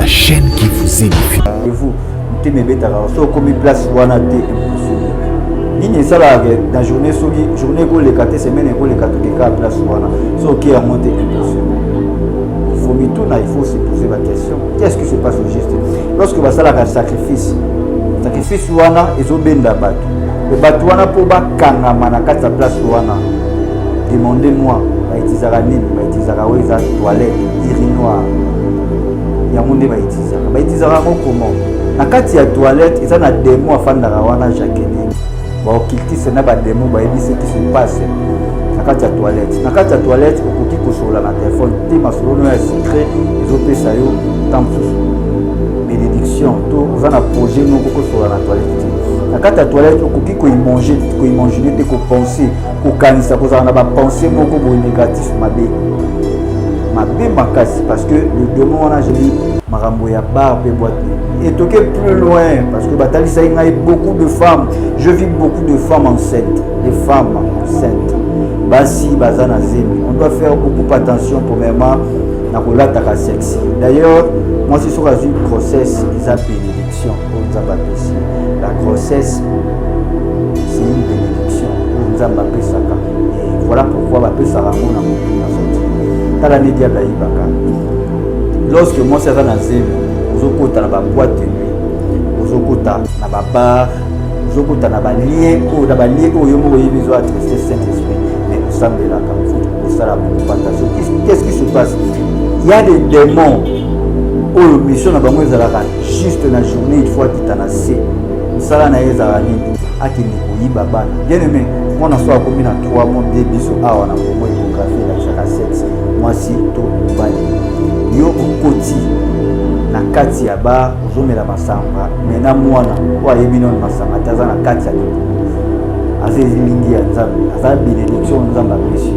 la chaîne qui vous édifie. Et vous, vous avez mis place où on a été impossible. Nini ça là dans journée pour les 4 semaines pour les 4 place où on a ce qui a monté impossible. Il faut m'y tourner, il faut se poser la question. Qu'est-ce qui se passe au juste? Lorsque va ça là un sacrifice où on a ils ont bien d'abattre. Le bateau on a pour ba kanga manakata place où on a. Demandez-moi, ba itizara nini, ba itizara weza toilette, urinoir. Ya monde ba itizara comment? Na kati ya toilette, ils ont na démo afin de rawana Jacqueline. Ba okiltise na ba démo ba yebi ce qui se passe. Na kati ya toilette, okoki kosola na téléphone, te masolo no ya secret, ezopesa yo temps bénédiction. To ozana projet no kosola na toilette. Na kati ya toilette, okoki ko imaginer te ko penser, ko kanisa ko na ba penser moko bo négatif mabe makasi parce que le démon on a dit marambo ya bar pe boîte et toquer plus loin parce que batali ça il y a beaucoup de femmes, je vis beaucoup de femmes enceintes, des femmes enceintes basi bazana zemi, on doit faire beaucoup attention premièrement na kolata ka sexy. D'ailleurs moi c'est sur une grossesse ils a bénédiction pour Nzamba pesi. La grossesse c'est une bénédiction pour Nzamba pesaka et voilà pourquoi ba pesaka mona mona sorti. Lorsque moi c'est dans zéro, vous okota na ba boîte de nuit, vous okota na ba bar, vous okota na ba lien ou na ba lien ou yo mo yebizo à tester Saint-Esprit, mais vous semblez là comme vous ça la attention. Qu'est-ce qui se passe? Il y a des démons où mission na bango ezalaka juste na journée il faut kitanase. Sala na ezala nini akini kuyiba bana. Bien aimé, moi na soa komi na 3 mois bébé so awa na bongo échographie la chaque sexe. Moi si to bali. Yo okoti na kati ya ba ozomela masamba mais na mwana kwa yebino masamba taza na kati ya lipo. Azezilingi ya Nzambe, aza bénédiction Nzamba pesi.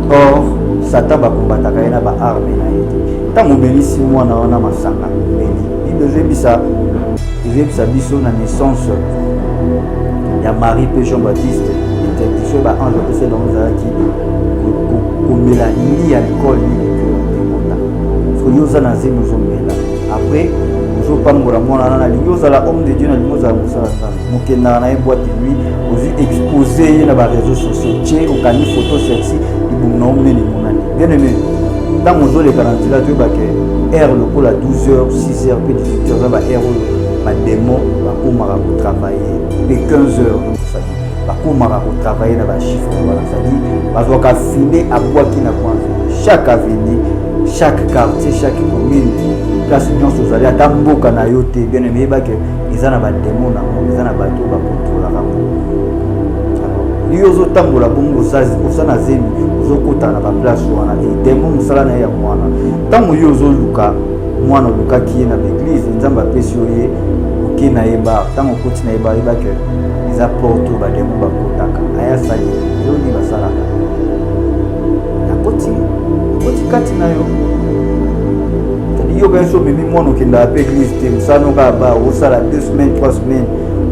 Or Satan ba kombataka ena ba arme na yete. Tango belisi mwana wana masanga beli. Il devait biso na naissance ya Marie pe Jean-Baptiste interdiction ba ange pe c'est dans qui komela ni alcool ni yoza na zemi ozomela après ozopambola mwana na lingi ozala homme de Dieu na lingi ozala mosala nzambe mokendaka na ye boîte de nuit ozwi expose ye na baréseau sociaux tie okani photo sexy libumu na omonene monani bien aimé ntango ozoleka na nzela toyebake heure lokola 12h 6h mpe 18h eza baheure oyo bademo bakomaka kotravaille mpe 15h bakomaka kotravaille na bachiffre wana cestadi bazwaka file abwaki na kwanza chaque avenue chaque quartier, chaque commune, place nyonso ozali ata mboka na yo te bien aimé yebake eza na bademo nango eza na bato bakontrolaka yo ozotambola bongo oza na zemi ozokota na baplace wana demo mosala na ye ya mwana ntango yo ozoluka mwana olukaki ye na baeglise Nzambe apesi yo ye oke na ye bar ntango okoti na ye bar yebake eza porte oyo bademo bakotaka aya sali yo nini basalaka nakoti kati na yo yo benso mimi mwana okendaka mpe église te mosala no kaka bar osala 2 semaines 3 semaines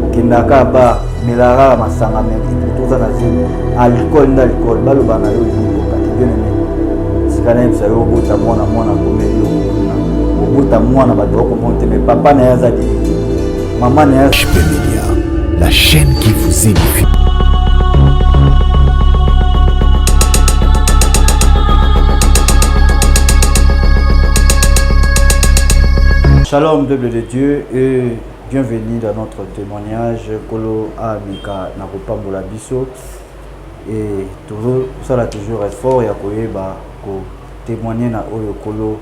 okendaka kaka bar melaraka masanga toza na zemi alcool nde alcool baloba na yo liboka te bien aimé sika na yebisa yo obota mwana komeli yo kokuna obota mwana bato bakomona te mais papa na ye aza délité mama na ye la chaîne qui vous édifie. Shalom peuple de Dieu et bienvenue dans notre témoignage Kolo Amika Nakopambola Biso et toujours ça là toujours effort ya koyeba ko témoigner na oyo Kolo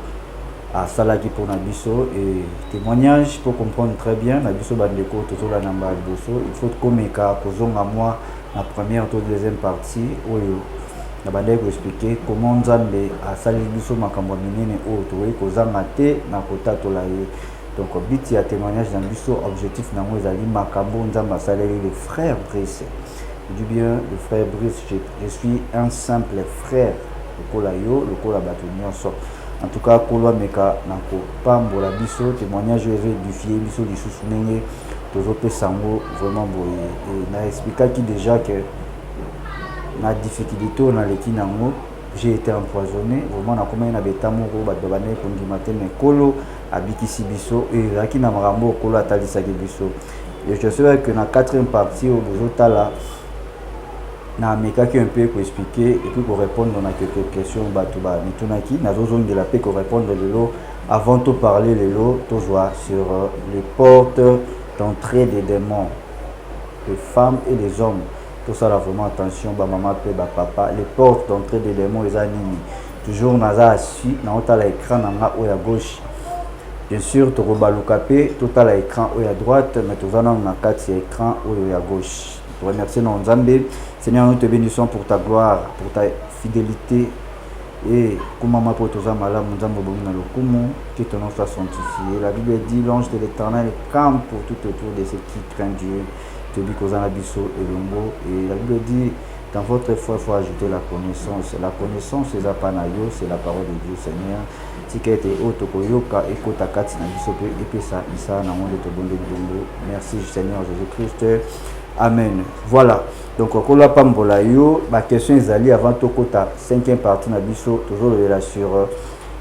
à Salaki pour na biso et témoignage pour comprendre très bien na biso bandeko toujours la namba boso il faut komeka kozonga moi la première ou deuxième partie oyo na bandeko expliquer comment Nzambe a sali biso makambo minene oyo toyi kozanga te na kotatola ye. Donc but ya témoignage dans biso objectif nango ezali makambo Nzambe asaleli le frère Brice. Je dis bien le frère Brice, je suis un simple frère lokola yo lokola bato nyonso. En tout cas kolwa meka na kopambola biso témoignage ezo édifier biso lisusu ndenge tozopesa yango vraiment boye et na expliquaki déjà que na difficulté on a leki nango j'ai été empoisonné vraiment na komai na betamoko bato bane kondima te mais kolo abikisi biso et ezalaki na makambo kolo atalisaki biso. Et je sais que na quatrième partie au bozotala na mekaki un peu expliquer et puis pour répondre à quelques questions bato ba mitunaki na zone de la paix pour répondre lelo avant de parler lelo toujours sur les portes d'entrée des démons, les femmes et les hommes. Tout ça là vraiment attention ba maman pe ba papa, les portes d'entrée des démons les animi toujours naza assis na otala écran na o ya gauche. Bien sûr to robaluka pe total écran o ya droite mais tout ça na kati écran o ya gauche. Je remercie non Nzambe. Seigneur, nous te bénissons pour ta gloire, pour ta fidélité. Et comme ma potosa malam Nzambe bomina lokumu, que ton nom soit sanctifié. La Bible dit l'ange de l'Éternel campe pour tout autour de ceux qui craignent Dieu. Te dit qu'Ozana Bisso et Lombo. Et la Bible dit dans votre foi, il faut ajouter la connaissance. La connaissance, c'est la panayo, c'est la parole de Dieu, Seigneur. Si tu es otokoyoka et kotakati na biso pe epesa isa na monde to bonde bongo. Merci Seigneur Jésus-Christ. Amen. Voilà. Donc, quand on pambola yo, ma question est allée avant tout kota cinquième partie na biso toujours là sur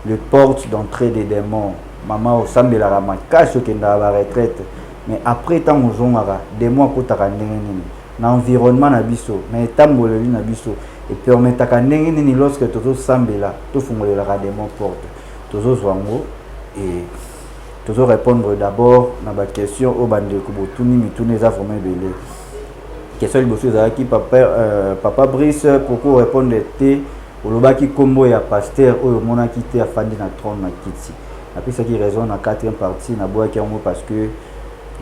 les portes d'entrée des démons. Maman au sambe la ramakash qui na la retraite. Mais après tant mozongara démons kota kandengi na environnement na biso, mais tamboleli na biso et permettre kandengi ni lorsque toujours sambe là, tout fongoler la démon porte. Toujours zwango et toujours répondre d'abord na ba question au bande ko botuni mitune za vraiment belé. Question liboso ezalaki papa Brice pourquoi répondre te olobaki kombo ya pasteur oyo monaki te afandi na trône na kiti. Apesaki raison na quatrième partie na boaki yango parce que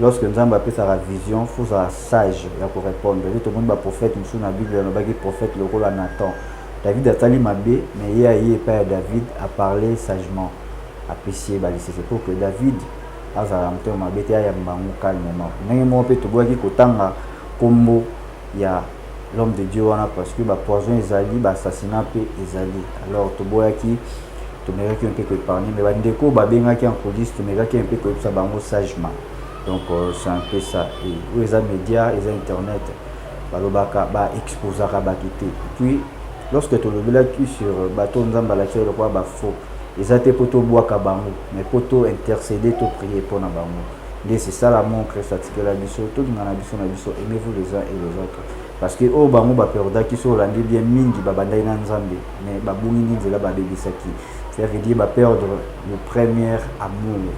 lorsque Nzambe apesa la vision faut être sage ya ko répondre. Tout le monde ba prophète musu na Bible olobaki prophète lokola Nathan. David atali mabe mais ye pas David a parlé sagement. Apprécier balisi c'est pour que David azala mto mabe te ya mbangu calmement. Ndenge mo pe to boaki kotanga kombo ya l'homme de Dieu wana parce que ba poison ezali ba assassinat pe ezali. Alors to boyaki to meraki un peu que épargner mais ba ndeko ba bengaki en police to meraki un peu que ça bango sagement. Donc c'est un peu ça et les médias les internet ba lobaka ba exposera ba kité. Puis lorsque to lobelaki sur bateau Nzamba la chez le quoi ba faux les athées poto boaka bango mais poto intercéder to prier pour na bango. C'est ça l'amour Christ article la biso tout na biso aimez-vous les uns et les autres parce que oh bango ba perda qui so landi bien mingi ba bandai na Nzambe mais ba bungi ni nzela ba bebisaki ça veut dire ba perdre le premier amour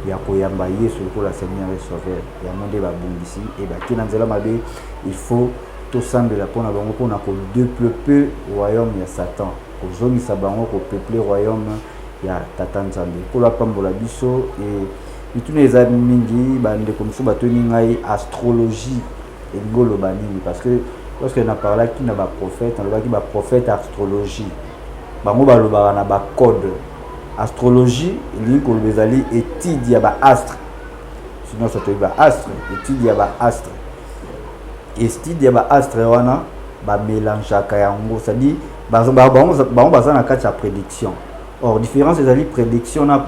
ya koyamba Yesu pour la Seigneur et Sauveur ya monde ba bungisi et ba kina nzela mabe il faut tout semble la pona bango pona ko développer royaume ya Satan ko zongisa bango ko peupler royaume ya Tata Nzambe ko la pambola biso et tous les amis mingi bande comme ça batoni ngai astrologie et ngolo banini parce que lorsque on a parlé qui na ba prophète on va qui ba prophète astrologie bango ba loba na ba code astrologie li ko bezali étude ya ba astre sinon ça te ba astre étude ya ba astre étude ya ba astre wana ba mélange ka yango ça dit bango baza na kati ya prédiction. Or, différence c'est la prédiction et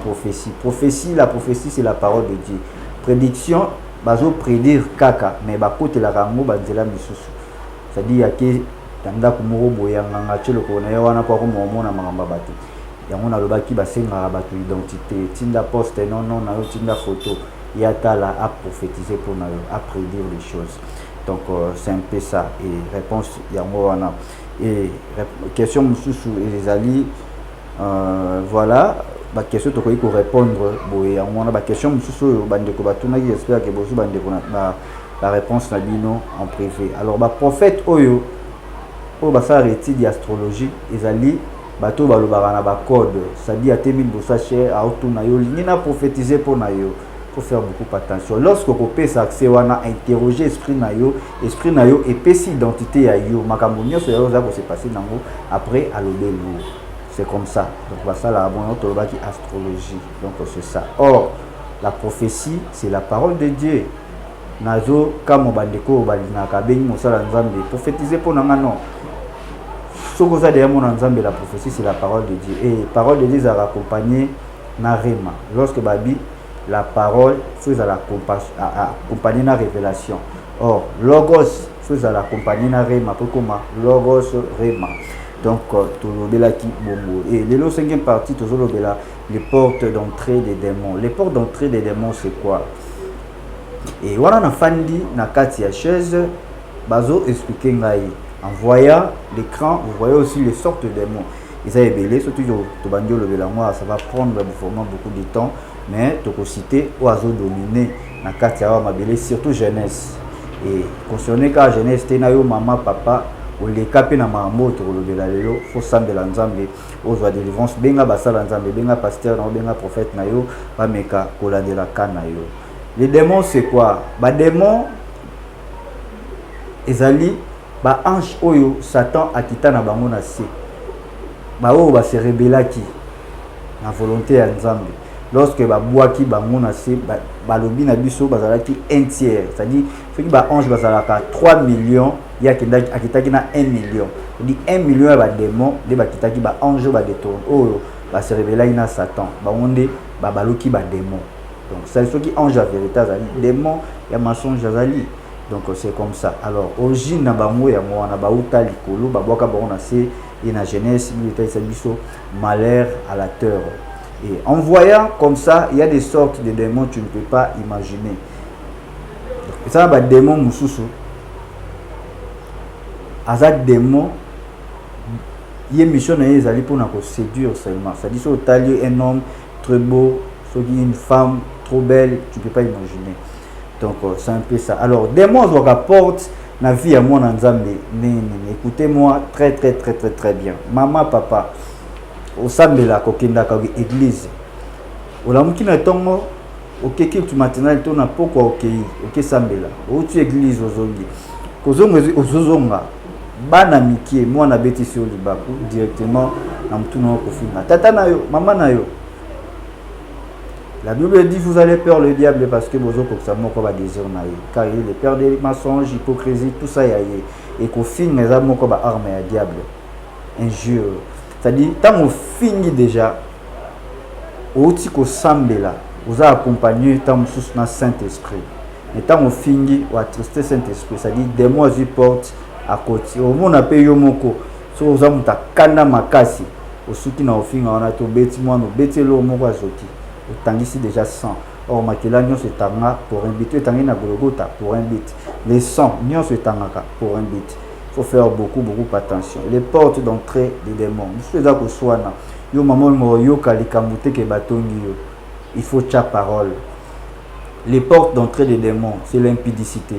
prophétie. La prophétie, c'est la parole de Dieu. Prédiction, bazo prédire kaka, mais côté la rango banzela misusu. C'est-à-dire que tanda kumuro boyanga ngachelo ko na yawana kwa ko momona mangamba batu. Yango na lobaki basenga batu identité, tinda poste non na yo tinda photo. Yatala a prophétiser pour na yo, a prédire les choses. Donc c'est un peu ça et réponse yango wana. Et question misusu les alliés voilà ba question to ko répondre boye on a ba question mususu bande ko batuna qui j'espère que bozu bande ko na la réponse na bino en privé. Alors ba prophète oyo o ba sa étude astrologie ezali bato ba lobara na ba code ça dit à temil bosa cher a otuna yo ni na prophétiser pour na yo. Faut faire beaucoup attention lorsque ko pesa accès wana interroger esprit na yo et pesi identité ya yo makambo nyonso ya yo za ko se passer nango après à lobelo. C'est comme ça. Donc voilà ça la bonne astrologie. Donc c'est ça. Or la prophétie c'est la parole de Dieu. Nazo kamo bandeko balina ka bengi mosala Nzambe prophétiser pour nanga non. Soko za derrière mon Nzambe la prophétie c'est la parole de Dieu et parole de Dieu ça accompagner na rema. Lorsque babi la parole faisait accompagner na révélation. Or logos faisait accompagner na rema pour comment logos rema. Donc tolobela ki bongo. Et le 5e partie tozolobela les portes d'entrée des démons. Les portes d'entrée des démons c'est quoi? Et voilà na fandi na kati ya chaise bazo expliquer ngai. En voyant l'écran, vous voyez aussi les sortes de démons. Ils avaient belé, surtout to bandio le moi, ça va prendre vraiment beaucoup de temps, mais to citer oiseau dominé na kati ya ma belé surtout jeunesse. Et concerné ka jeunesse te na yo maman papa ou les capé na mambo to le lelo faut sambela nzambe ozwa délivrance benga basala nzambe benga pasteur na benga prophète na yo ba meka kolandela kana yo. Les démons c'est quoi? Ba démons ezali ba ange oyo Satan akita na bango na se. Ba oyo ba se rebelaki na volonté ya nzambe. Lorsque ba boaki bango na se ba lobi na biso bazalaki un tiers, c'est-à-dire ceux qui ba ange bazalaka 3 millions ya akitaki na 1 million. Dit 1 million ya ba démon de ba kitaki ba ange ba détourne oyo ba se rebelaki na Satan. Ba onde ba baloki ba démon. Donc c'est ceux qui ange la vérité azali, démon ya mensonge azali. Donc c'est comme ça. Alors origine na bango ya moi na bauta likolo ba boka ba na se et na jeunesse il était biso malheur à la terre. Et en voyant comme ça, il y a des sortes de démons que tu ne peux pas imaginer. Et ça va démon mususu. Aza démon il y a mission na ezali pour na séduire seulement. Ça dit sur tali un homme très beau, soit une femme trop belle, tu ne peux pas imaginer. Donc c'est un peu ça. Alors démons doit rapporte la vie à moi dans Nzambe. Écoutez-moi très bien. Maman, papa, au sambela kokenda ka église. Au lamuki na tongo, au keki tu matinal to na poko ok sambela. Au tu église ozongi. Kozongo ozonga. Bana mikie moi na beti sur libaku directement na mtuno ko finga. Tata na yo, maman na yo. La Bible dit vous allez peur le diable parce que vous avez des désir car il est peur des mensonges, hypocrisie, tout ça y a et qu'au fin les âmes ont arme à diable, injure. C'est-à-dire tant au fini déjà, au petit qu'au semble là, vous avez accompagné tant sous dans Saint-Esprit. Et tant au fini ou attristé Saint-Esprit, c'est-à-dire des mois ils portent à côté. Au monde a payé moko, so vous avez ta kanda makasi, au soutien na au fin on a tout bêti moi no bêti l'eau moko azoti. Ici déjà 100. Or, Makela, nous se tanga pour un bit. Tu na Golgotha pour un bit. Les 100, nous se tanga pour un bit. Il faut faire beaucoup attention. Les portes d'entrée des démons. Nous faisons que soit là. Yo maman yo kalikamute ke batongi yo. Il faut ta parole. Les portes d'entrée des démons, c'est l'impudicité.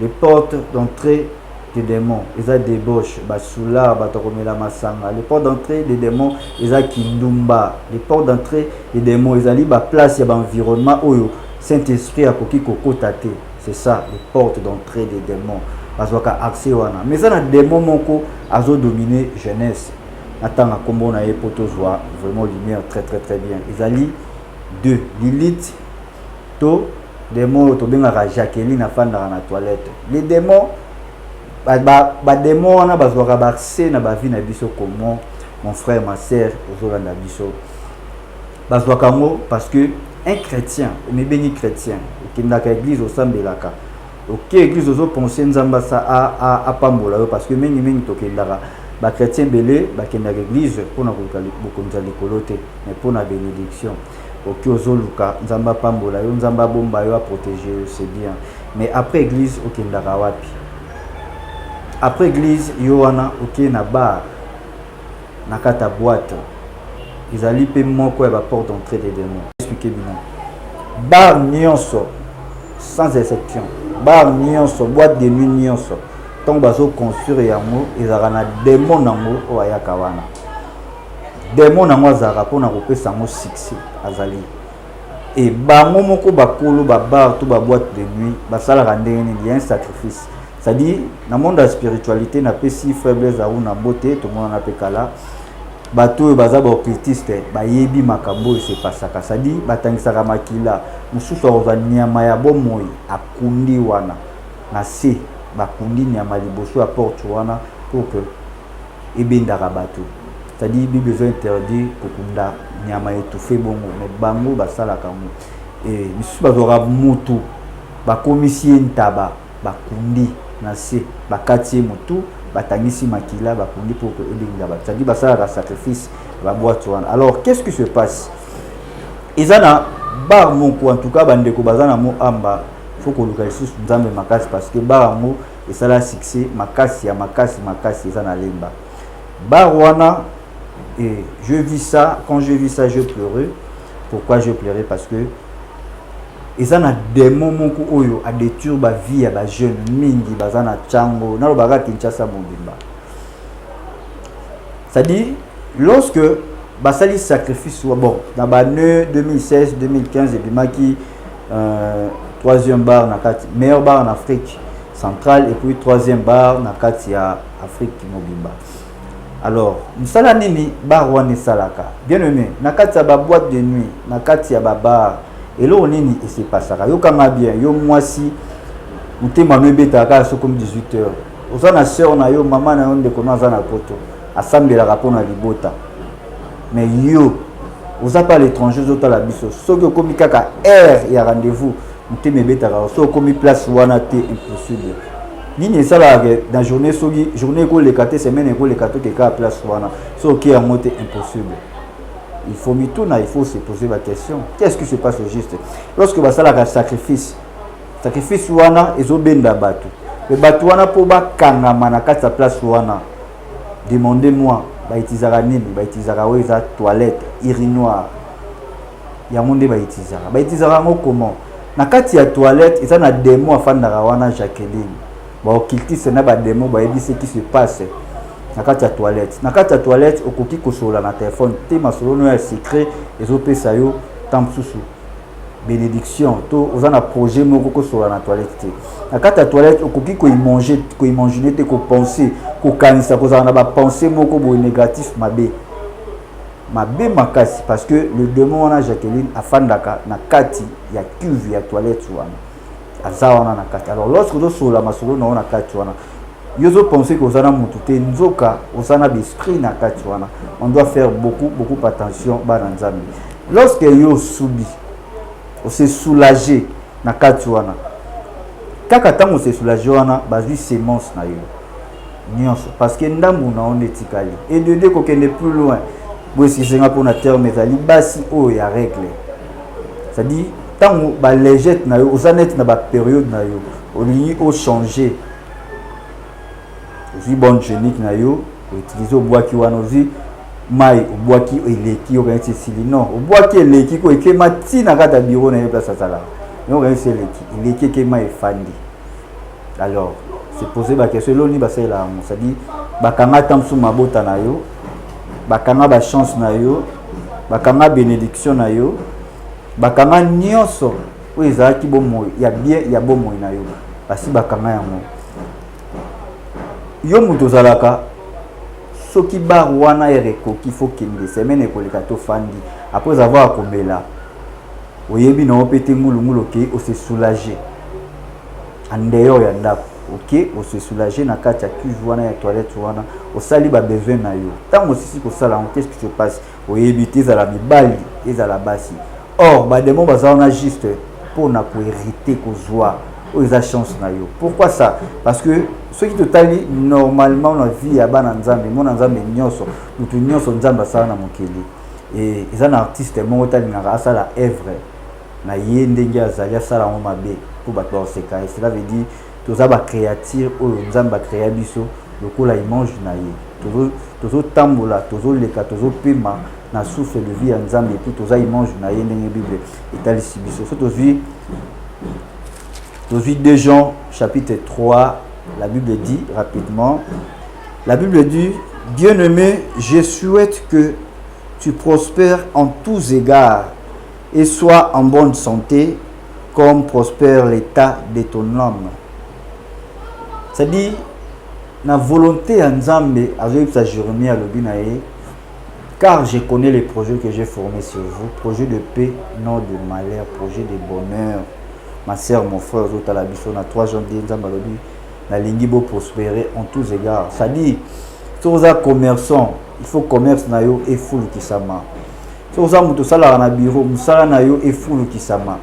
Les portes d'entrée des démons, ils ont débauche, basula, batokomela masanga. Les portes d'entrée des démons, ils ont kindumba. Les portes d'entrée des démons, ils ont libre place, il y a un environnement où Saint-Esprit a koki koko tate. C'est ça, les portes d'entrée des démons. Parce qu'il y a accès wana. Mais ça, les démons moko azo dominer jeunesse. Attends, à combo na poto zoa vraiment lumière très bien. Ils ont deux Lilith, to démons to benga Jacqueline na fan na toilette. Les démons ba démon na bazwaka bakse na ba vie na biso comment mon frère ma sœur ozolanda biso bazwaka ngo parce que un chrétien mais béni chrétien qui na ka église au sambelaka OK église ozo penser nzamba sa a pambola parce que mingi tokendaka ba chrétien belé ba kenda église pour na kokonza likolo te mais pour na bénédiction OK ozoluka nzamba pambola yo nzamba bomba yo a protéger c'est bien mais après église okendaka wapi. Après église, Yohana, ok, na bar, na kata boîte, ils allaient payer mon quoi la porte d'entrée des démons. Expliquez bien. Bar nyonso, sans exception. Bar nyonso, boîte de nuit nyonso. Tant bazo construire yango, ils aura na démon nango o ayaka wana. Démon nango azara po na kopesa ngo succès azali. Et bango moko bakolo ba bar tout ba boîte de nuit, ba sala randene, il y a un sacrifice. C'est-à-dire, dans le monde de la spiritualité, na pesi faiblesse à una beauté, tout le monde a pekala. Bato bazaba occultiste, ba yebi makambo et c'est pas ça. C'est-à-dire, batangisaka makila, mususu ozania maya bomoi akundi wana. Na se bakundi nyama liboso à porte wana pour que ebendaka bato. C'est-à-dire, il besoin interdit kokunda nyama étouffé bongo, mais bango basalaka mo. Et mususu bazora mutu, ba commissaire ntaba, bakundi na se bakati mutu batangisi makila bakundi pour que elinga ba c'est-à-dire ça la sacrifice ba boîte wana. Alors qu'est-ce qui se passe? Izana bar moko en tout cas bandeko bazana mo amba faut que l'occasion nzambe makasi parce que bar mo et ça la succès makasi izana lemba bar wana. Et je vis ça, quand je vis ça je pleurais. Pourquoi je pleurais? Parce que ils ont des moments où ils ont des turbes à vie à des jeunes mingi bazana chango na lobaga Kinshasa mobimba. C'est-à-dire lorsque basali sacrifice bon dans l'année 2016 2015 et bimaki troisième bar na kati meilleur bar en Afrique centrale et puis troisième bar na kati ya Afrique mobimba. Alors, musala nini bar wana salaka. Bien aimé, na kati ya ba boîte de nuit, na kati ya ba bar, et là nini et c'est pas ça. Yo kanga bien, yo mwasi mutema mebeta ka so comme 18h. Oza na sœur na yo maman na yo ndeko na za na poto. Asambela rapona libota. Mais yo oza pas l'étranger zota la biso. So que comme kaka heure ya rendez-vous, mutema mebeta ka so comme place wana te impossible. Nini ça là dans journée sogi journée ko le katé semaine ko le katé que ka place wana so qui a monté impossible. Il faut mituna, il faut se poser la question, qu'est-ce qui se passe au juste lorsque ba sala ka sacrifice wana ezobenda batu le batu wana po ba kanga mana kata place wana demandez-moi ba itizaka nini ba itizaka weza toilette urinoir ya monde ba itizaka ngo comment na kati ya toilette ils na démon afanda wana Jacqueline. Bon, kiltise na ba démon ba yebi ce qui se passe na kati ya toilette. Na kati ya toilette okoki kosola na téléphone te masolo no ya secret ezopesa yo tamsusu bénédiction to ozana projet moko kosola na toilette te. Na kati ya toilette okoki ko imaginer te ko penser ko kanisa ko za na ba penser moko bo négatif mabe makasi parce que le démon wana Jacqueline afandaka na kati ya cuve ya toilette wana. Azawana na kati. Alors lorsque vous sola masolo na kati wana yozo penser que ozana mutu te nzoka ozana d'esprit na kati wana. On doit faire beaucoup attention bana nzambe. Lorsque yo subi on se soulager na kati wana kaka tango se soulager wana bazui semence na yo nyonso parce que ndambu na on etikali et de deux ko kende plus loin bo si senga pour na terme ezali basi o ya règle c'est-à-dire tant ba légète na yo ozanet na ba période na yo oli o changer aussi bonne génique na yo utiliser au bois qui wana aussi mai au bois qui eleki o kanti sili non au bois qui eleki ko ekema tina kata bureau na yo place sala non kanti eleki ke mai fandi. Alors c'est poser ba question loni ba sala c'est-à-dire ba kanga tamsu mabota na yo bakanga ba chance na yo bakanga bénédiction na yo bakanga nyonso o ezaki bomo ya bien ya bomo na yo basi bakanga yango yo muto zalaka soki bar wana ereko qu'il faut kende semaine ko leka to fandi après avoir komela oyebi na opete ngulu ke o se soulager andeyo ya ndako. Ok, on se soulager na kati ya cuve wana ya toilette wana o sali ba besoin na yo tango sisi ko sala qu'est-ce qui se passe o yebite za la mibali eza la basi or ba démon bazana juste pour na ko hériter ko joie o eza chance na yo. Pourquoi ça? Parce que ce qui totali normalement na vie ya bana nzambe mona nzambe nyonso mutu nyonso nzamba sala na mokeli et eza na artiste mo tali na asala œuvre na yende ngia zalia sala mo mabe pour ba to seka et cela veut dire toza ba créature oyo nzamba créa biso lokola image na ye tozo tambola tozo leka tozo pema na souffle de vie ya nzambe et puis toza image na ye ndenge bible etalisi biso so tozwi 2 Jean chapitre 3 la Bible dit rapidement la Bible dit bien-aimé je souhaite que tu prospères en tous égards et sois en bonne santé comme prospère l'état de ton âme. C'est-à-dire, la volonté en Nzambe, avec sa Jérémie à l'Obinae, car je connais les projets que j'ai formés sur vous, projet de paix, non de malheur, projet de bonheur. Ma sœur, mon frère, à la biso, na 3 janvier, Nzambe lobi, na lingi bo prospérer en tous égards. C'est-à-dire, si vous êtes commerçant, il faut commerce na yo et full kisama. Si vous êtes sala na bureau, musala na yo et full kisama.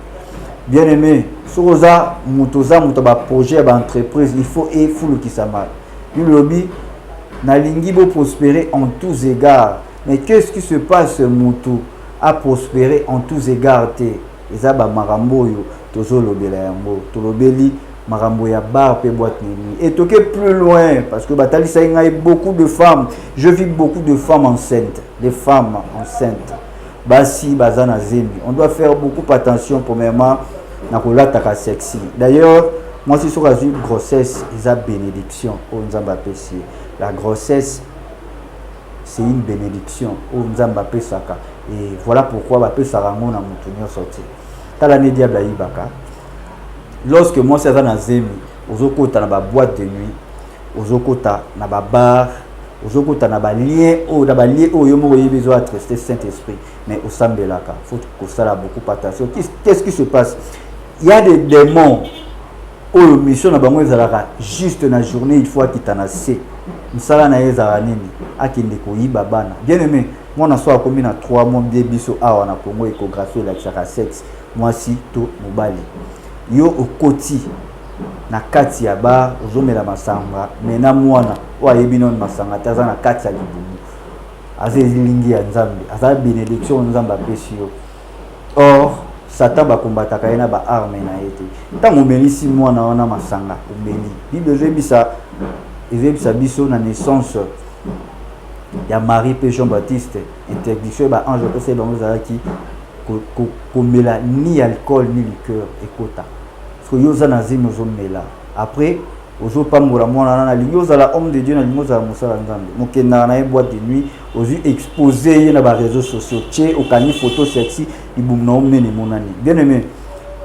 Bien aimé, si vous avez un projet, une entreprise, il faut et full qui s'amarre. Le lobby, nalingi bo prospérer en tous égards. Mais qu'est-ce qui se passe Moutou à prospérer en tous égards te eza ba marambo yo tozo lobela yango tolobeli marambo ya bar pe boîte nuit et toke plus loin parce que batali ça ngai beaucoup de femmes, je vis beaucoup de femmes enceintes, des femmes enceintes basi bazana zembi. On doit faire beaucoup attention premièrement na kolata ka sexy. D'ailleurs moi si sur une grossesse eza bénédiction o nzamba pesi. La grossesse c'est une bénédiction o nzamba pesaka. Et voilà pourquoi bapé sarango na mutunyo sorti. Tala ne diable ibaka. Lorsque moi c'est dans zemi, ozokota na ba boîte de nuit, ozokota na ba bar, ozokota na ba lien o yomo yebezo à triste Saint-Esprit, mais au sambelaka, faut que ça a beaucoup attention. Qu'est-ce qui se passe? Il y a des démons au mission na bango ezalaka juste na journée il faut kitanase. Misala na ezala nini akinde ko yiba bana. Bien aimé, moi na soa komi na 3 mois bien biso awa na Congo échographie la chaka sexe. Moi si to mobali. Yo okoti na kati ya bar ozomela masanga mena mwana wa yebino masanga taza na kati ya libumu. Azelingi ya Nzambe, aza bénédiction Nzamba pesi yo. Or Satan ba kombataka ena ba arme na yete. Tango melisi mwana wana masanga omeli. Bible ezebisa biso na naissance ya Marie pe Jean-Baptiste interdiction ba ange pe c'est bango zalaki komela ni alcool ni liqueur ekota. Parce que yoza na zimi ozomela. Après ozopambola mwana na lingi ozala homme de Dieu na lingi ozala mosala Nzambe. Mokenda na boîte de nuit ozu exposer na ba réseaux sociaux tché okani photo sexy ibum na omnene monani. Bien aimé,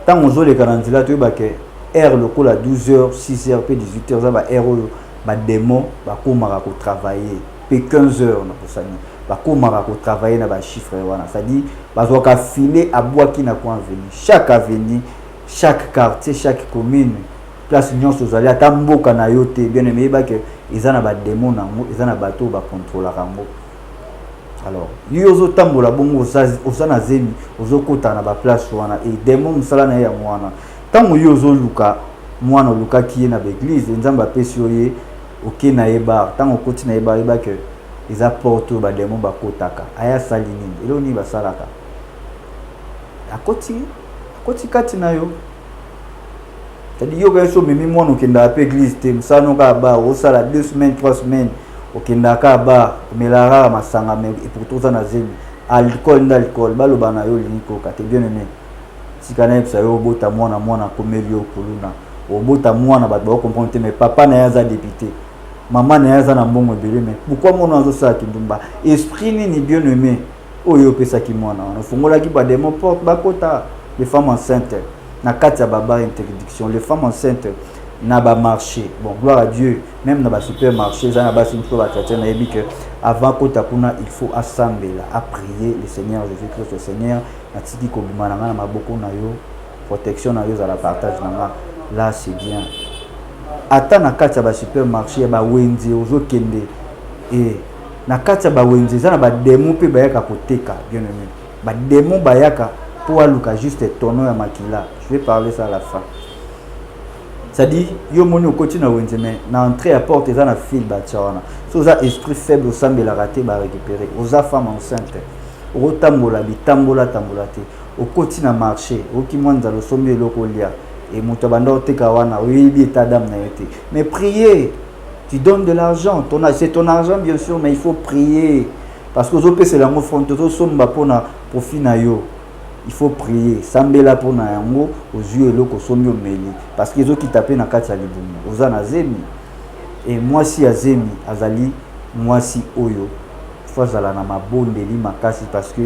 tant ozoleka na nzela to yebake heure lokola 12h, 6h pe 18h za ba heure ba démon ba komaka ko travailler pe 15h na posani. Ba komaka ko travailler na ba chiffre wana. Ça dit bazoka filer à bois qui na ko avenue. Chaque avenue, chaque quartier, chaque commune place nyonso zali ata mboka na yo te bien aimé ba que ezana ba démon nango ezana bato ba contrôler rango. Alors yozo tambola bongo osana zemi ozokota na ba place wana et démon musala na ya mwana tango yozo luka mwana luka ki na l'église Nzamba pesi oye oke na eba tango koti na eba eba que eza porte ba démon ba kotaka aya salini elo ni ba salaka akoti kati na yo. C'est-à-dire yo gaso memi mwana okenda pa église te musano ka ba osala 2 semaines 3 semaines okenda ka ba melara masanga me et pourtant ça na zemi alcool d'alcool baloba na yo liniko ka te bien aimé sikana epsa yo bota mwana komeli yo kuluna obota mwana ba comprendre mais papa na yaza député maman na yaza na mbongo belé mais pourquoi mwana azo sa kindumba esprit ni bien aimé oyo pesa ki mwana on fongola ki ba démon porte ba kota les femmes enceintes na kati ya baba interdiction les femmes enceintes na ba marché bon gloire à Dieu même na ba supermarché za na ba sinto ba tata na yebi que avant kota kuna il faut assembler à prier le Seigneur Jésus-Christ le Seigneur na tiki ko bimana na maboko na yo protection na yo za la partage na là c'est bien ata na kati ya ba supermarché ba wenzi ozokende et na kati ya ba wenzi za na ba demo pe bayaka koteka bien aimé ba demo bayaka pour aluka juste tono ya makila. Je vais parler ça à la fin. Ça dit yo moni okoti na wenze mais na entrée à porte eza na fil ba tchawana. So za esprit faible au sambe la raté ba récupérer. Oza femme enceinte. Otambola bitambola tambola te. Okoti na marché, oki mwanza lo sombe loko lia et moto banda oteka wana oyebi état d'âme na yote. Mais prier, tu donnes de l'argent, c'est ton argent bien sûr mais il faut prier parce que ozo c'est la mo front ozo somba pona profit na yo. Il faut prier sambela pona yango ozu eloko sombi omeli parce que ezoki taper na kati ya libumu oza na zemi et moi si azemi azali moi si oyo fazala na mabondeli makasi parce que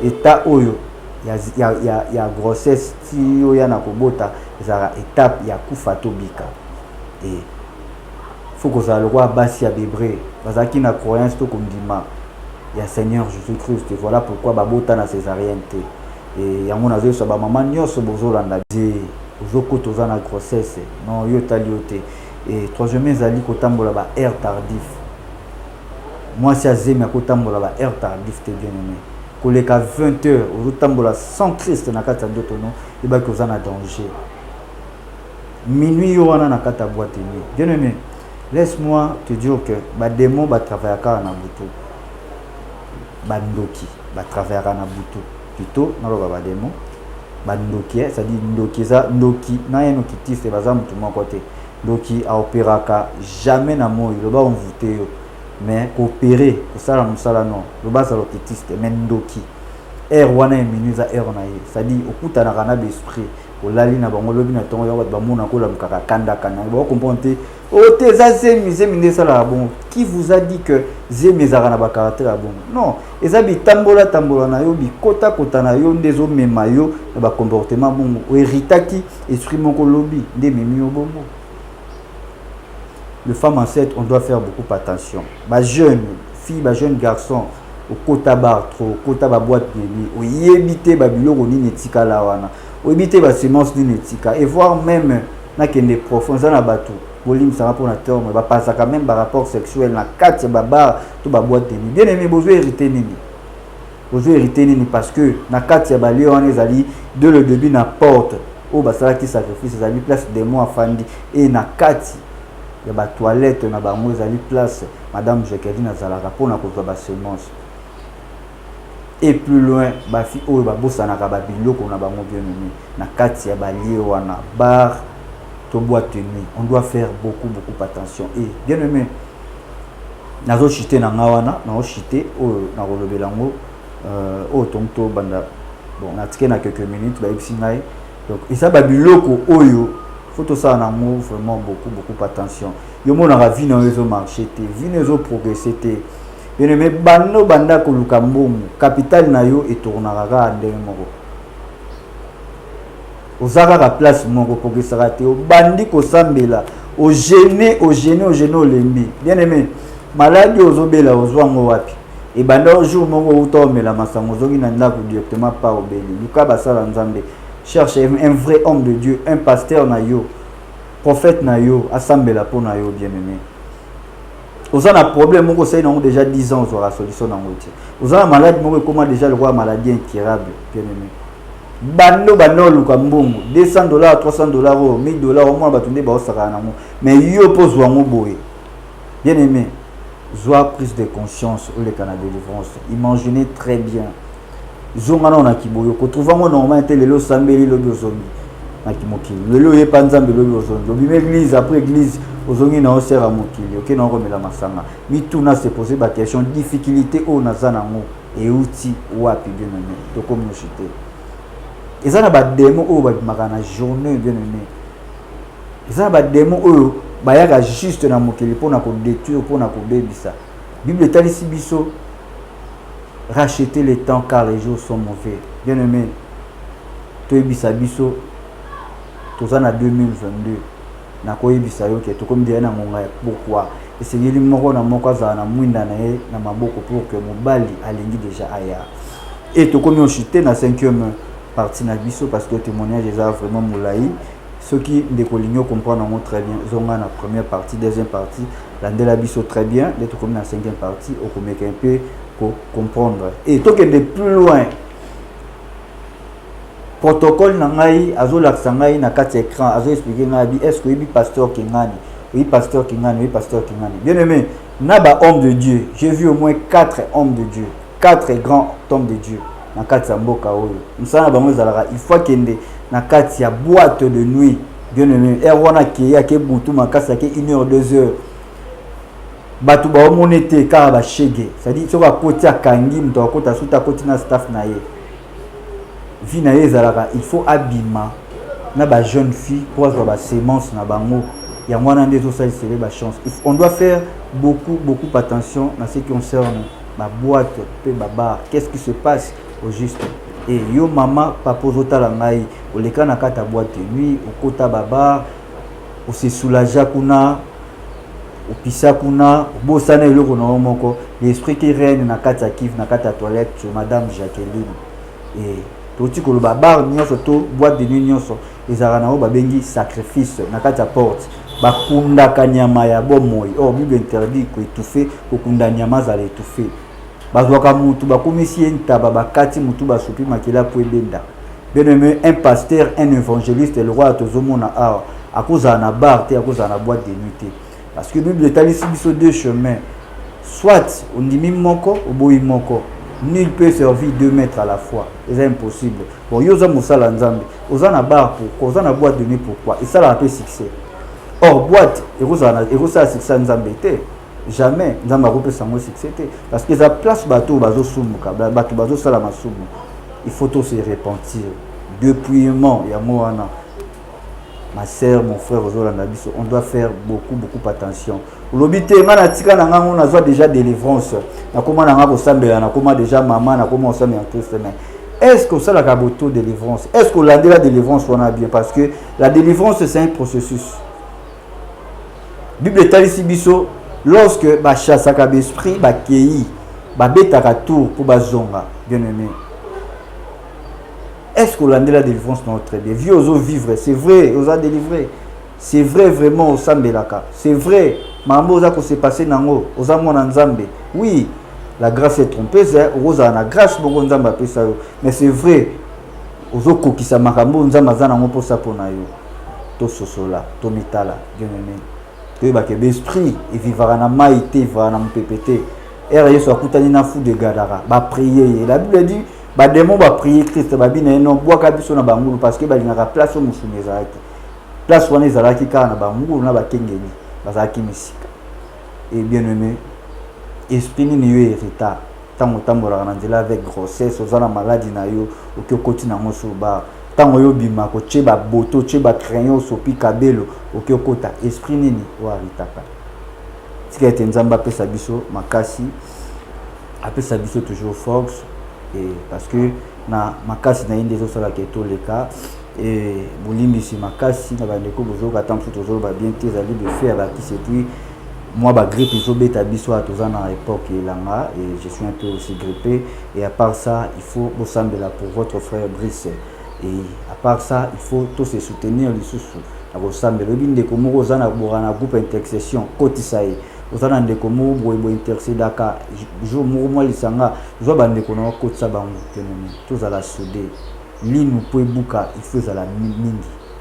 état oyo ya grossesse ti oya na kobota ezala étape ya kufa to bika et faut que ça le roi basi ya bébré bazaki na croyance to kondima ya Seigneur Jésus-Christ et voilà pourquoi babota na césarienne te. Et yango nazo so ba maman nyonso bozolanda di ozokoto za na grossesse non yo taliote et troisième ezali kotambola ba air tardif moi si azemi akotambola ba air tardif te bien aimé koleka 20h ozotambola sans Christ na kati ya ndoto no eba ko za na danger minuit yo wana na kati ya boîte nuit bien aimé Laisse-moi te dire que ba démon ba travailler na butu. Ba ndoki ba travailler na butu. Plutôt na ba démon ba ndoki, c'est-à-dire ndoki za ndoki na yeno kitiste baza mutu mon côté. Ndoki a opéraka jamais na moi, le ba envoûté mais coopérer pour ça la musala non. Le ba ça le kitiste mais ndoki. Wana minuza na ye. C'est-à-dire okuta na kana d'esprit. Olali na bango lobi na tongo ya ba mona ko la mukaka kanda kana. Ba comprendre ote za zemi sala bon. Qui vous a dit que zemi za na ba caractère bon? Non, ezabi tambola na yo bi kota na yo ndezo mema yo na ba comportement bon. O héritaki esprit moko lobi nde memi yo bongo. Les femmes enceintes, on doit faire beaucoup attention. Ba jeune fille, ba jeune garçon au kota bar trop, kota ba boîte bébé, o yebité ba biloko ni netika la wana. O yebité ba semence ni netika et voir même na kende profond za na batou. Volume ça va pour na terme, ba passa quand même ba rapport sexuel na kati ba bar to ba boîte ni. Bien aimé besoin hériter nini. Besoin hériter nini parce que na kati ya ba lié on ezali de le début na porte. O ba sala ki sacrifice ezali place des mois afandi et na kati ya ba toilette na ba mo ezali place madame Jacqueline azalaka pour na kozwa ba semence. Et plus loin, ba fi o ba bossa na ka ba biloko na bango bien aimé na kati ya ba lié wana bar to boîte de nuit. On doit faire beaucoup attention et bien aimé nazo chité na ngawana nazo chité o na rolobelango o tonto banda bon na tike na quelques minutes ba ipsingai donc isa ba biloko oyo faut tout ça na mo vraiment beaucoup attention yo mona ka vie na zo marché te vie na zo progresser te. Bien aimé bando banda ko luka mbongo capital na yo etournaka ka ndenge moko ozaka ka place moko progressera te obandi ko sambela o gêner olembi. Bien aimé maladie ozobela ozwango wapi e banda jour moko utomela masango zoki na ndako directement par obeli luka basala nzambe. Cherche un vrai homme de Dieu, un pasteur na yo, prophète na yo, assemblée pour na yo bien aimé. Vous avez un problème, vous avez déjà 10 ans, vous aurez la solution dans votre vie. Vous avez un malade, comment déjà le roi maladie incurable, bien aimé. Bando, lukambongo, $200, $300, $1000, au moins, batunde, ba osaka na mo. Mais yo pose wango boye. Bien aimé, sois prise de conscience ou le canal de délivrance. Imaginez très bien. Zongana na kiboyo, ko trouvamo normalement lelo sambeli lobi ozongi. Na kimokili. Lelo yepa nzambe lobi ozongi. Lobi église après église. Ozongi na osera mokili, ok na romela masanga. Mituna se poser ba question difficulté o nazana ngo et outil wapi bien aimé. To comme chité. Ezana ba démon o ba makana journée bien aimé. Ezana ba démon o ba yaka juste na mokili pona ko détruire pona ko bebisa. Bible talisi biso racheter le temps car les jours sont mauvais. Bien aimé. To ebisa biso tozana 2022. Na koyebisa yo ke to comme dia na ngonga pourquoi esengeli moko na moko za na mwinda na ye na maboko pour que mobali alingi déjà aya et to comme on chuté na 5e partie na biso parce que témoignage est vraiment moulaï ceux qui décoligno comprendre en très bien zonga na première partie deuxième partie la de la biso très bien d'être comme na 5e partie au comme un peu pour comprendre et to que de plus loin protocole na ngai azolakisa ngai na kati écran azo expliquer ngai bi est-ce que oui pasteur kingani oui pasteur kingani bien aimé na ba homme de Dieu j'ai vu au moins 4 hommes de Dieu 4 grands hommes de Dieu na kati ya mboka oyo musana bango zalaka il faut kende na kati ya boîte de nuit bien aimé wana ki ya ke butu makasa ke 1 heure 2 heures batu ba omonete ka ba shege c'est-à-dire soka koti akangi mto akota suta koti na staff na ye vie na ezalaka il faut abima na ba jeune fille pour avoir ba sémence na bango ya mwana ndezo ça c'est ba chance on doit faire beaucoup attention dans ce qui concerne ma boîte pe baba qu'est-ce qui se passe au juste et yo mama papa zotala ngai oleka na kata boîte nuit okota baba o se soulager kuna opisa kuna bosana eloko na moko l'esprit qui règne na kata kif na kata toilette sur madame Jacqueline et toti ko ba bar nyonso to boîte de nuit nyonso ezara na o ba bengi sacrifice na kati ya porte ba kunda kanyama ya bomoi oh bible interdit ko étouffer ko kunda nyama za étouffer bazwaka mutu ba komisi ntaba ba kati mutu ba sopi makila po ebenda bien aimé un pasteur un évangéliste le roi tozomona a akoza na bar te akoza na boîte de nuit te parce que Bible est ici sur deux chemins. Soit on dit moko ou boy moko. Nul peut servir 2 maîtres à la fois. C'est impossible. Bon, yoza musala nzambe. Oza na bar pourquoi? Oza na boîte de nuit pourquoi? Et ça la peu succès. Or boîte, et ça succès nzambe té. Jamais nzamba ko pesa mo succès té parce que ça place bateau bazo sumuka, bateau bazo sala masumu. Il faut tous se repentir. Dépouillement ya moana. Ma sœur, mon frère, on doit faire beaucoup attention. L'obité, on a déjà délivrance. On a déjà maman, on a est-ce que ça la caboto délivrance? Est-ce que la délivrance on a bien? Parce que la délivrance c'est un processus. Bible est ici biso lorsque ba chasse à esprit ba kei ba beta tour pour ba zonga bien aimé. Est-ce que l'on a la délivrance dans notre vie? Vieux aux vivre, c'est vrai, aux a délivré. C'est vrai vraiment au Sambelaka. C'est vrai, maman aux a que s'est passé nango, aux a mon Nzambe. Oui, la grâce est trompeuse, aux a la grâce beaucoup Nzamba peut ça. Mais c'est vrai, aux oko qui sa makambo Nzamba za nango pour ça pour nayo. To sosola, to mitala, bien aimé. Que ba que l'esprit et vivra na maïté, vivra na mpepete. Er yeso akutani na fou de gadara, ba prier. La Bible dit ba démon va prier Christ ba bina non bois kabiso na bangulu parce que ba linga place au musumi ezaki place wana ezalaki kaka na bangulu na bakengeli bazalaki misika. Et bien aimé, esprit ni yo hérita tango tambola na nzela avec grossesse ozana maladie na yo okokoti na ngoso ba tango yo bima ko cheba boto cheba crayon sopi kabelo okokota esprit nini o haritaka tika etenzamba pesa biso makasi apesa biso toujours force. Et parce que na makasi na inde zo sala keto le cas et bolimi si makasi na ba ndeko bozo ka tant toujours ba bien tes ali de faire ba qui c'est puis moi ba grippe zo beta biso à tous en époque elanga et je suis un peu aussi grippé et à part ça il faut bosambela pour votre frère Brice et à part ça il faut tous se soutenir les sous na bosambela binde ko mo za na borana groupe intercession kotisaye ozana ndeko mo boyebo intercédaka jour mo lisanga zo bande ko na kotsa bango kenemi tozala soudé linu po ebuka il faut la mingi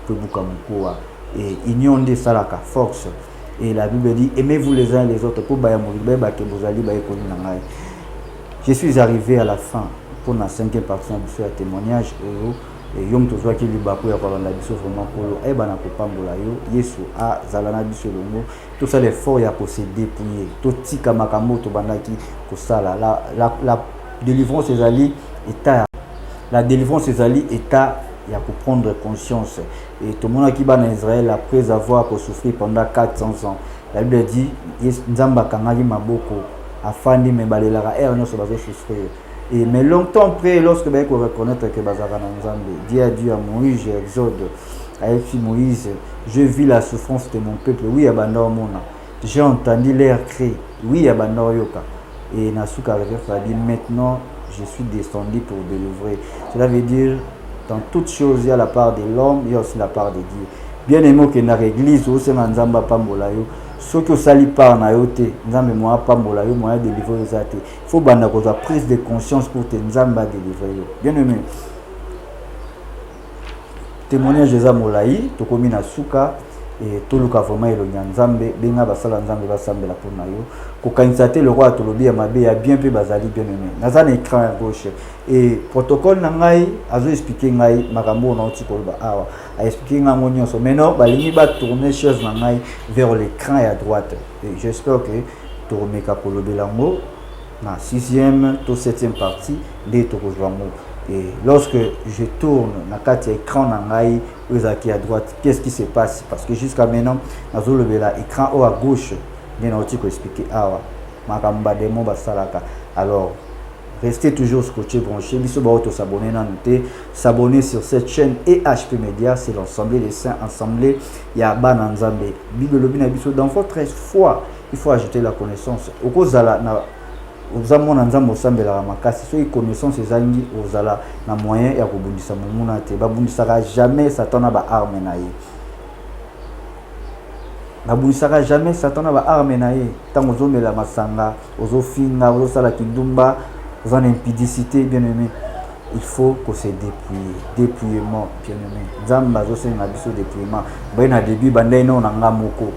po ebuka mokoa et union de salaka force. Et la Bible dit aimez-vous les uns les autres pour baya moribe ba ke bozali ba ekoni na ngai. Je suis arrivé à la fin pour la 5e partie de ce témoignage et yom tozwa ki libako ya kolanda biso vraiment polo e bana ko pambola yo Yesu a zalana biso longo tout ça l'effort ya ko se dépouiller to tika makambo to bandaki ko sala la délivrance ezali état la délivrance ezali état ya ko prendre conscience et tout le monde qui va en Israël après avoir souffert pendant 400 ans. La Bible dit Nzamba kangaki maboko afandi me balela er nyonso bazo souffrir. Et mais longtemps après, lorsque vous reconnaître que Bazara Nzambe, Dieu a dit à Moïse, Exode, a dit Moïse, je vis la souffrance de mon peuple, oui, Abandon Mona. J'ai entendu l'air crier, oui, Abandon Yoka. Et Nasuka a dit, maintenant, je suis descendu pour délivrer. Cela veut dire, dans toutes choses, il y a la part de l'homme, il y a aussi la part de Dieu. Bien aimé que dans l'église, au sein de Nzamba Pambolayo, ce que sali par na yote nzambe moi pambola yo moi délivrer aux athées. Il faut banda ko prise de conscience pour te nzamba délivrer yo. Bien aimé. Témoignage des amolaï to komi na suka et to luka vraiment elo nzambe benga basala nzambe basambela pour na yo. Ko kanisate le roi to lobi ya mabe ya bien peu bazali bien aimé. Naza na écran à gauche et protocole na ngai azo expliquer ngai makambo na oti ko ba awa. A expliquer ngai nyonso. Maintenant balingi ba tourner chaise na ngai vers l'écran et à droite. Et j'espère que to remeka ko lobelango na 6e to 7e partie de to kozwango. Et lorsque je tourne na carte écran na ngai qui à droite, qu'est-ce qui se passe? Parce que jusqu'à maintenant nazo lobela écran au à gauche bien oti ko expliquer awa makamba demo basalaka. Alors restez toujours scotché, branché. Biso ba auto s'abonner na noter, s'abonner sur cette chaîne et HP Media, c'est l'ensemble des saints assemblés. Ya bana nzambe. Bible lobina biso dans votre foi, il faut ajouter la connaissance. Okozala na ozamona nzambe osambela makasi so connaissance ezangi ozala na moyen ya kobundisa momuna te. Babundisaka jamais Satan na ba arme na ye. Babundisaka jamais Satan na ba arme na ye. Tango ozomela masanga, ozofinga, ozosala kindumba, dans l'impudicité, bien aimé, il faut que se dépouiller. Dépouillement, bien aimé. Zamba zo se na biso dépouillement. Ben na début bandai no nanga moko.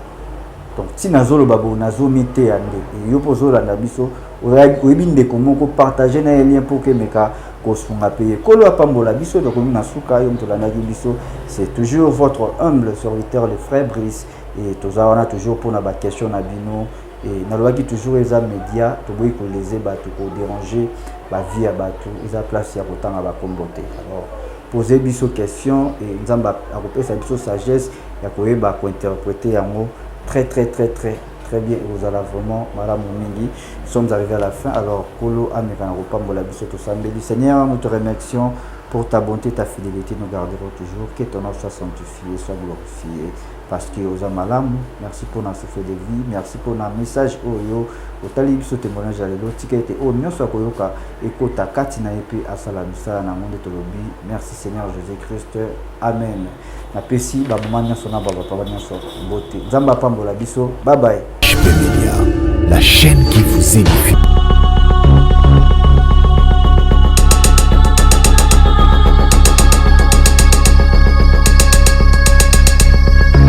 donc si nazolo babo nazomite ande yo pozola na biso oyebi ndeko moko partager na lien pour que meka kosunga paye kolo apambola biso to komi na suka yo mtolandaki biso. C'est toujours votre humble serviteur le frère Brice et tozawana toujours pour na ba question na bino et nalobaki toujours eza média toboyi koleze bato ko déranger ba vie ya bato eza place ya kotanga ba kombote. Alors poser biso question et nzamba akopesa biso sagesse ya koyeba ko interpréter yango très bien. Vous allez vraiment madame Mingi. Nous sommes arrivés à la fin. Alors Kolo Amekana Pambola Biso Sambeli. Seigneur, nous te remercions pour ta bonté, ta fidélité. Nous garderons toujours. Que ton nom soit sanctifié, soit glorifié. Parce que aux amalam, merci pour notre souffle de vie, merci pour notre message oyo au talib so témoignage à l'autre qui était au mieux soit koyoka ekota katina epi asala misala na monde tolobi. Merci Seigneur Jésus-Christ. Amen. Na pesi ba moment nyonso na baba papa nyonso bote. Nzamba pambola biso. Bye bye. HB Media, la chaîne qui vous édifie.